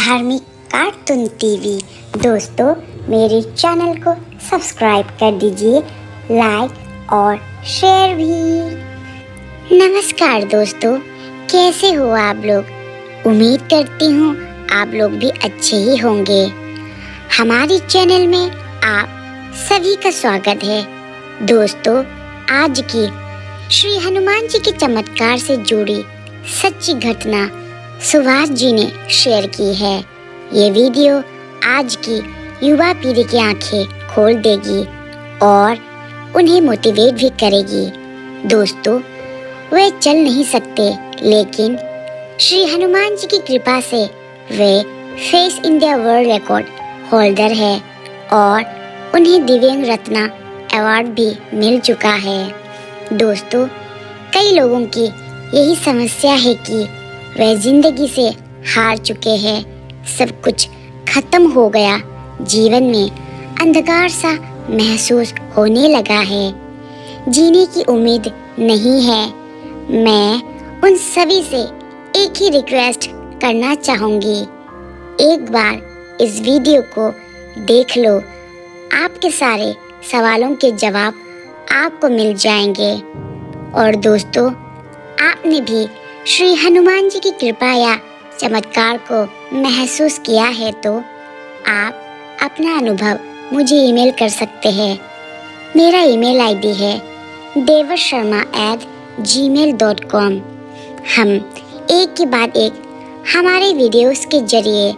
धार्मिक cartoon TV. दोस्तों, मेरे चैनल को सब्सक्राइब कर दीजिए, लाइक और शेयर भी। नमस्कार दोस्तों, कैसे हो आप लोग? उम्मीद करती हूँ आप लोग भी अच्छे ही होंगे। हमारे चैनल में आप सभी का स्वागत है। दोस्तों, आज की श्री हनुमान जी के चमत्कार से जुड़ी सच्ची घटना सुभाष जी ने शेयर की है। ये वीडियो आज की युवा पीढ़ी की आंखें खोल देगी और उन्हें मोटिवेट भी करेगी। दोस्तों, वे चल नहीं सकते, लेकिन श्री हनुमान जी की कृपा से वे face India world record holder है और उन्हें दिव्यांग रत्न अवार्ड भी मिल चुका है। दोस्तों, कई लोगों की यही समस्या है कि वे जिंदगी से हार चुके हैं, सब कुछ खत्म हो गया, जीवन में अंधकार सा महसूस होने लगा है, जीने की उम्मीद नहीं है। मैं उन सभी से एक ही रिक्वेस्ट करना चाहूँगी, एक बार इस वीडियो को देख लो, आपके सारे सवालों के जवाब आपको मिल जाएंगे। और दोस्तों, आपने भी श्री हनुमान जी की कृपा या चमत्कार को महसूस किया है तो आप अपना अनुभव मुझे ईमेल कर सकते हैं। मेरा ईमेल आईडी है devarsharma@gmail.com। हम एक के बाद एक हमारे वीडियोस के जरिए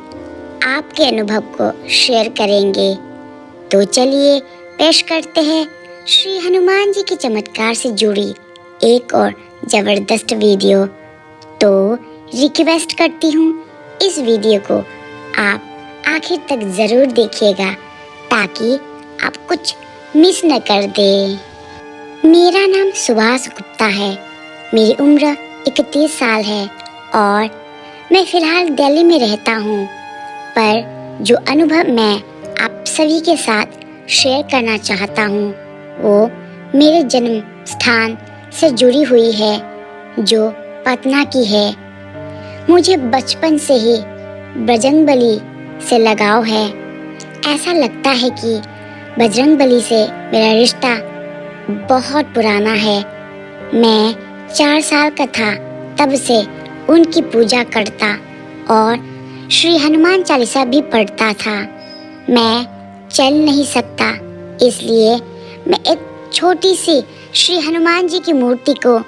आपके अनुभव को शेयर करेंगे। तो चलिए पेश करते हैं श्री हनुमान जी के चमत्कार से जुड़ी एक और जबरदस्त वीडियो। तो रिक्वेस्ट करती हूँ, इस वीडियो को आप आखिर तक ज़रूर देखिएगा ताकि आप कुछ मिस न कर दें। मेरा नाम सुभाष गुप्ता है, मेरी उम्र 31 साल है और मैं फ़िलहाल दिल्ली में रहता हूँ। पर जो अनुभव मैं आप सभी के साथ शेयर करना चाहता हूँ वो मेरे जन्म स्थान से जुड़ी हुई है, जो पटना की है। मुझे बचपन से ही बजरंगबली से लगाव है। ऐसा लगता है कि बजरंगबली से मेरा रिश्ता बहुत पुराना है। मैं 4 साल का था तब से उनकी पूजा करता और श्री हनुमान चालीसा भी पढ़ता था। मैं चल नहीं सकता, इसलिए मैं एक छोटी सी श्री हनुमान जी की मूर्ति को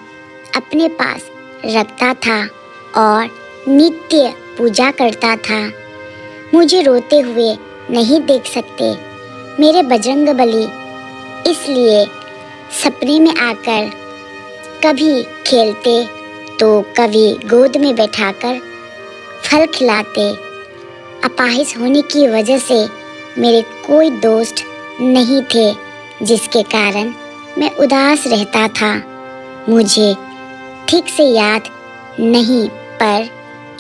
अपने पास रखता था और नित्य पूजा करता था। मुझे रोते हुए नहीं देख सकते मेरे बजरंगबली, इसलिए सपने में आकर कभी खेलते तो कभी गोद में बैठाकर फल खिलाते। अपाहिज होने की वजह से मेरे कोई दोस्त नहीं थे, जिसके कारण मैं उदास रहता था। मुझे ठीक से याद नहीं, पर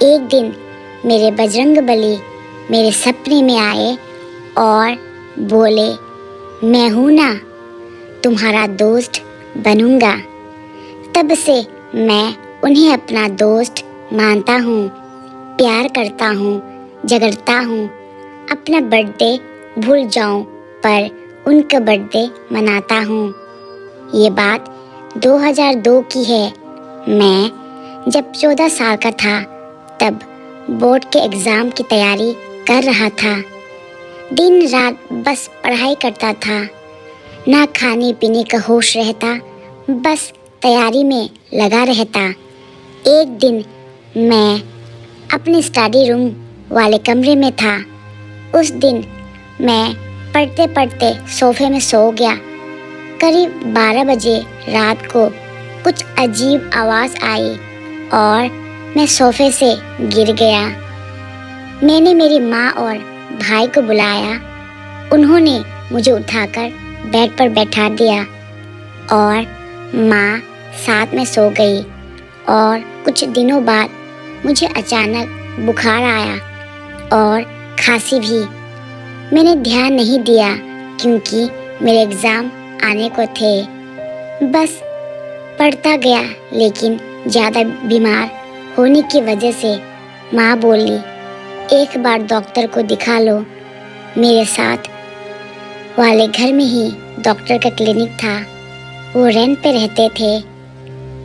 एक दिन मेरे बजरंगबली मेरे सपने में आए और बोले, मैं हूँ ना, तुम्हारा दोस्त बनूंगा। तब से मैं उन्हें अपना दोस्त मानता हूँ, प्यार करता हूँ, झगड़ता हूँ, अपना बर्थडे भूल जाऊँ पर उनका बर्थडे मनाता हूँ। ये बात 2002 की है। मैं जब 14 साल का था तब बोर्ड के एग्ज़ाम की तैयारी कर रहा था। दिन रात बस पढ़ाई करता था, ना खाने पीने का होश रहता, बस तैयारी में लगा रहता। एक दिन मैं अपने स्टडी रूम वाले कमरे में था। उस दिन मैं पढ़ते पढ़ते सोफे में सो गया। करीब 12 बजे रात को कुछ अजीब आवाज़ आई और मैं सोफे से गिर गया। मैंने मेरी माँ और भाई को बुलाया। उन्होंने मुझे उठाकर बेड पर बैठा दिया और माँ साथ में सो गई। और कुछ दिनों बाद मुझे अचानक बुखार आया और खांसी भी। मैंने ध्यान नहीं दिया क्योंकि मेरे एग्ज़ाम आने को थे। बस पढ़ता गया, लेकिन ज़्यादा बीमार होने की वजह से माँ बोली, एक बार डॉक्टर को दिखा लो। मेरे साथ वाले घर में ही डॉक्टर का क्लिनिक था। वो रेंट पे रहते थे।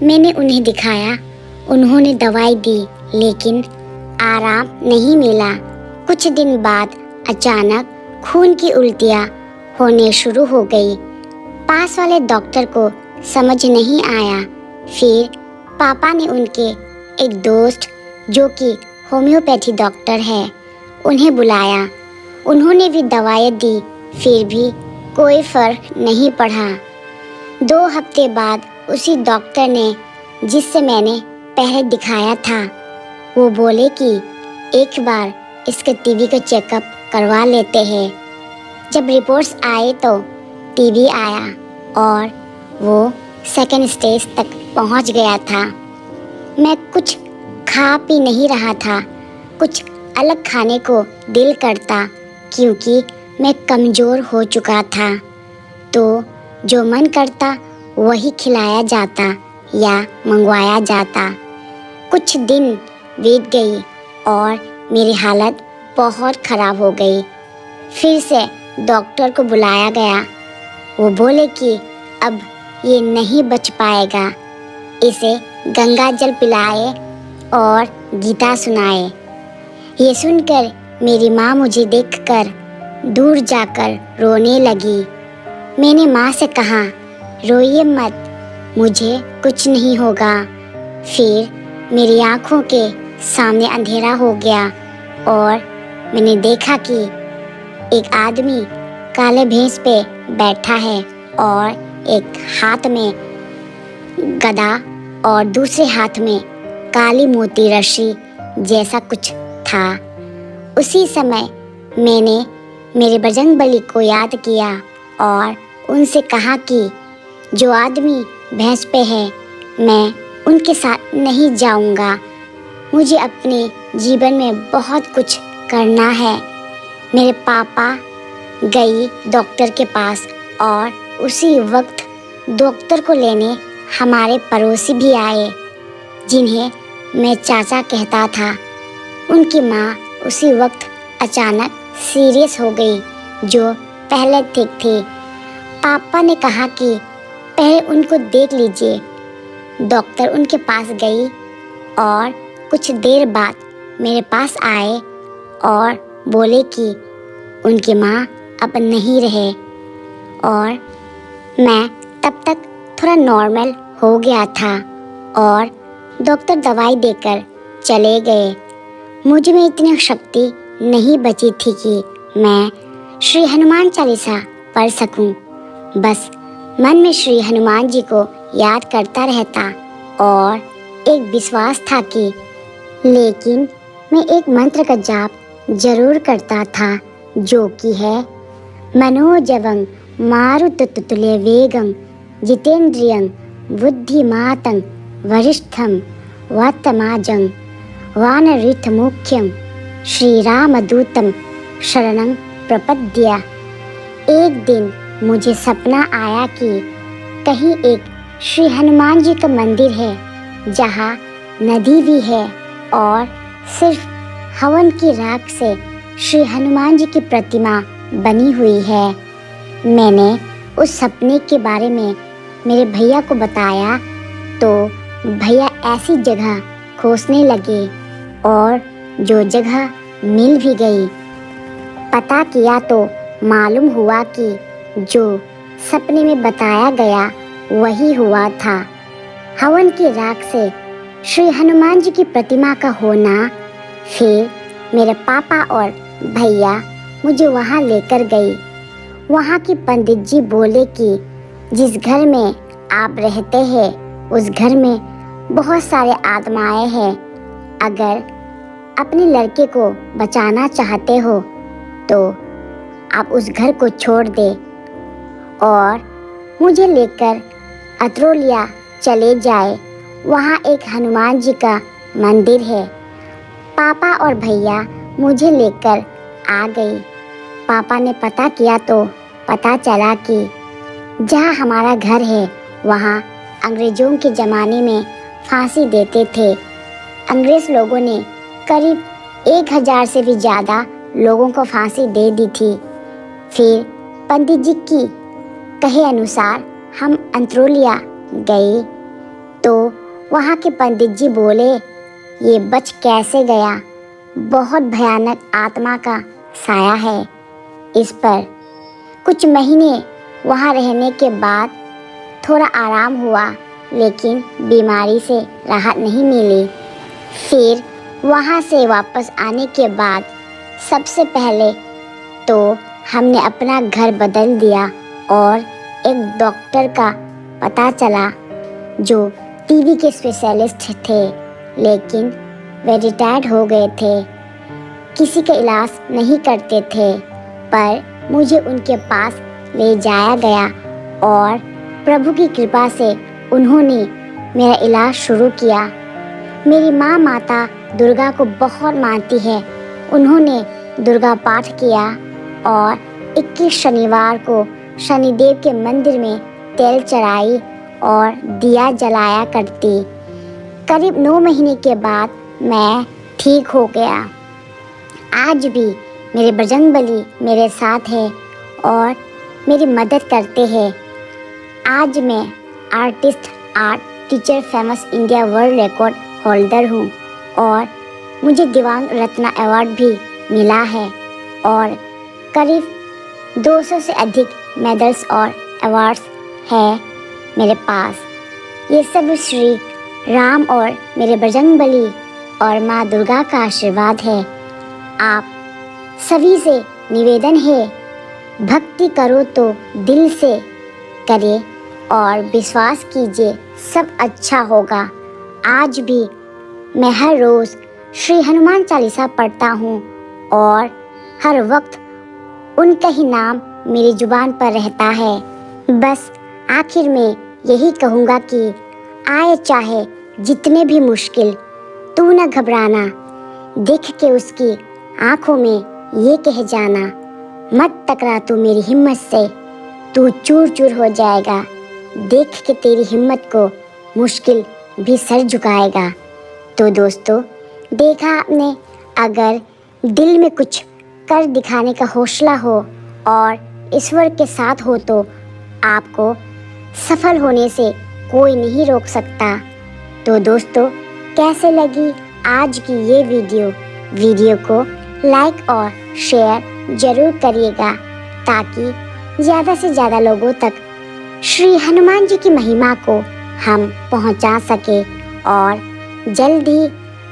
मैंने उन्हें दिखाया, उन्होंने दवाई दी, लेकिन आराम नहीं मिला। कुछ दिन बाद अचानक खून की उल्टियाँ होने शुरू हो गई। पास वाले डॉक्टर को समझ नहीं आया। फिर पापा ने उनके एक दोस्त जो कि होम्योपैथी डॉक्टर है, उन्हें बुलाया। उन्होंने भी दवाई दी, फिर भी कोई फर्क नहीं पड़ा। 2 हफ्ते बाद उसी डॉक्टर ने जिससे मैंने पहले दिखाया था, वो बोले कि एक बार इसके टीबी का चेकअप करवा लेते हैं। जब रिपोर्ट्स आए तो टीबी आया और वो 2nd स्टेज तक पहुंच गया था। मैं कुछ खा पी नहीं रहा था। कुछ अलग खाने को दिल करता क्योंकि मैं कमज़ोर हो चुका था। तो जो मन करता वही खिलाया जाता या मंगवाया जाता। कुछ दिन बीत गई और मेरी हालत बहुत ख़राब हो गई। फिर से डॉक्टर को बुलाया गया। वो बोले कि अब ये नहीं बच पाएगा, इसे गंगा जल पिलाए और गीता सुनाए। ये सुनकर मेरी माँ मुझे देखकर दूर जाकर रोने लगी। मैंने माँ से कहा, रोइए मत, मुझे कुछ नहीं होगा। फिर मेरी आँखों के सामने अंधेरा हो गया और मैंने देखा कि एक आदमी काले भैंस पे बैठा है और एक हाथ में गदा और दूसरे हाथ में काली मोती रस्सी जैसा कुछ था। उसी समय मैंने मेरे बजरंगबली को याद किया और उनसे कहा कि जो आदमी भैंस पे है, मैं उनके साथ नहीं जाऊंगा। मुझे अपने जीवन में बहुत कुछ करना है। मेरे पापा गई डॉक्टर के पास और उसी वक्त डॉक्टर को लेने हमारे पड़ोसी भी आए, जिन्हें मैं चाचा कहता था। उनकी माँ उसी वक्त अचानक सीरियस हो गई, जो पहले ठीक थी। पापा ने कहा कि पहले उनको देख लीजिए। डॉक्टर उनके पास गई और कुछ देर बाद मेरे पास आए और बोले कि उनकी माँ अब नहीं रहे और मैं तब तक थोड़ा नॉर्मल हो गया था और डॉक्टर दवाई देकर चले गए। मुझ में इतनी शक्ति नहीं बची थी कि मैं श्री हनुमान चालीसा पढ़ सकूं। बस मन में श्री हनुमान जी को याद करता रहता और एक विश्वास था कि लेकिन मैं एक मंत्र का जाप जरूर करता था, जो कि है मनोजवं मारुततुल्य वेगं जितेंद्रियं बुद्धिमातं वरिष्ठं वातमाजं वानरयुथमुख्यं श्रीरामदूतं शरणं प्रपद्य। एक दिन मुझे सपना आया कि कहीं एक श्री हनुमान जी का मंदिर है, जहाँ नदी भी है और सिर्फ हवन की राख से श्री हनुमान जी की प्रतिमा बनी हुई है। मैंने उस सपने के बारे में मेरे भैया को बताया तो भैया ऐसी जगह खोजने लगे और जो जगह मिल भी गई। पता किया तो मालूम हुआ कि जो सपने में बताया गया वही हुआ था। हवन की राख से श्री हनुमान जी की प्रतिमा का होना। फिर मेरे पापा और भैया मुझे वहाँ लेकर गई। वहाँ की पंडित जी बोले कि जिस घर में आप रहते हैं उस घर में बहुत सारे आत्माएं हैं। अगर अपने लड़के को बचाना चाहते हो तो आप उस घर को छोड़ दे और मुझे लेकर अतरोलिया चले जाए। वहाँ एक हनुमान जी का मंदिर है। पापा और भैया मुझे लेकर आ गई। पापा ने पता किया तो पता चला कि जहाँ हमारा घर है वहाँ अंग्रेज़ों के ज़माने में फांसी देते थे। अंग्रेज़ लोगों ने करीब 1000 से भी ज़्यादा लोगों को फांसी दे दी थी। फिर पंडित जी की कहे अनुसार हम अंत्रोलिया गए तो वहाँ के पंडित जी बोले, ये बच कैसे गया? बहुत भयानक आत्मा का साया है इस पर। कुछ महीने वहाँ रहने के बाद थोड़ा आराम हुआ, लेकिन बीमारी से राहत नहीं मिली। फिर वहाँ से वापस आने के बाद सबसे पहले तो हमने अपना घर बदल दिया और एक डॉक्टर का पता चला जो टीबी के स्पेशलिस्ट थे, लेकिन वे रिटायर्ड हो गए थे। किसी का इलाज नहीं करते थे, पर मुझे उनके पास ले जाया गया और प्रभु की कृपा से उन्होंने मेरा इलाज शुरू किया। मेरी माँ माता दुर्गा को बहुत मानती है। उन्होंने दुर्गा पाठ किया और 21 शनिवार को शनिदेव के मंदिर में तेल चढ़ाई और दिया जलाया करती। करीब 9 महीने के बाद मैं ठीक हो गया। आज भी मेरे बजरंगबली मेरे साथ है और मेरी मदद करते हैं। आज मैं artist, art teacher, famous India world record holder हूँ और मुझे दिव्यांग रत्न अवार्ड भी मिला है और करीब 200 से अधिक मेडल्स और अवार्ड्स है मेरे पास। ये सब श्री राम और मेरे बजरंगबली और माँ दुर्गा का आशीर्वाद है। आप सभी से निवेदन है, भक्ति करो तो दिल से करें और विश्वास कीजिए सब अच्छा होगा। आज भी मैं हर रोज़ श्री हनुमान चालीसा पढ़ता हूँ और हर वक्त उनका ही नाम मेरी जुबान पर रहता है। बस आखिर में यही कहूँगा कि आए चाहे जितने भी मुश्किल, तू न घबराना, देख के उसकी आँखों में ये कह जाना, मत टकरा तू मेरी हिम्मत से, तू चूर चूर हो जाएगा। देख के तेरी हिम्मत को मुश्किल भी सर झुकाएगा। तो दोस्तों, देखा आपने, अगर दिल में कुछ कर दिखाने का हौसला हो और ईश्वर के साथ हो तो आपको सफल होने से कोई नहीं रोक सकता। तो दोस्तों, कैसे लगी आज की ये वीडियो को लाइक और शेयर ज़रूर करिएगा ताकि ज़्यादा से ज़्यादा लोगों तक श्री हनुमान जी की महिमा को हम पहुंचा सके और जल्द ही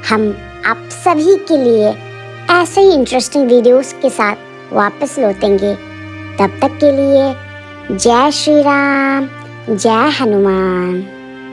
हम आप सभी के लिए ऐसे ही इंटरेस्टिंग वीडियोस के साथ वापस लौटेंगे। तब तक के लिए जय श्री राम, जय हनुमान।